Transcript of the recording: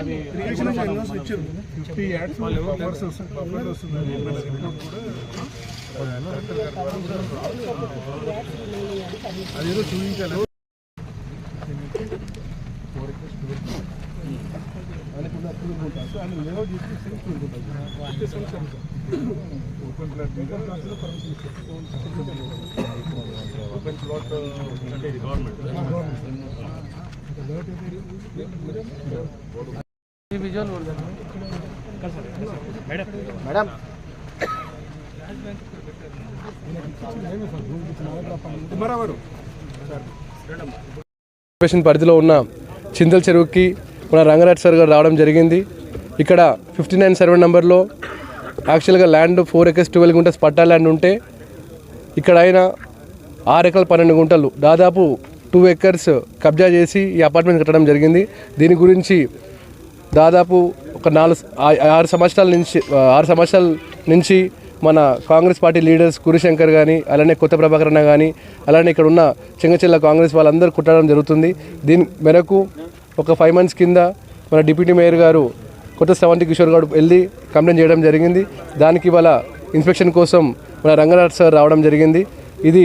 50 ads buffers వస్తుంది అదేదో చూపించాలి. ఓపెన్ ప్లాట్ మేడం పరిధిలో ఉన్న చింతల చెరువుకి మన రంగరాజ్ సార్ గారు రావడం జరిగింది. ఇక్కడ 59 సర్వే నెంబర్లో యాక్చువల్గా ల్యాండ్ 4 acres 12 గుంటస్ పట్టా ల్యాండ్ ఉంటే ఇక్కడ ఆయన 6 ఎకరాల 12 గుంటలు దాదాపు 2 acres కబ్జా చేసి ఈ అపార్ట్మెంట్ కట్టడం జరిగింది. దీని గురించి దాదాపు ఒక 6 సంవత్సరాల నుంచి మన కాంగ్రెస్ పార్టీ లీడర్స్ కురిశంకర్ కానీ, అలానే కొత్త ప్రభాకర్ అన్న కానీ, అలానే ఇక్కడ ఉన్న చెంగచెల్ల కాంగ్రెస్ వాళ్ళందరూ కుట్టడం జరుగుతుంది. దీని మేరకు ఒక 5 months కింద మన డిప్యూటీ మేయర్ గారు కొత్త శ్రవంతి కిషోర్ గారు వెళ్ళి కంప్లైంట్ చేయడం జరిగింది. దానికి ఇవాళ ఇన్స్పెక్షన్ కోసం మన రంగరాజ్ సార్ రావడం జరిగింది. ఇది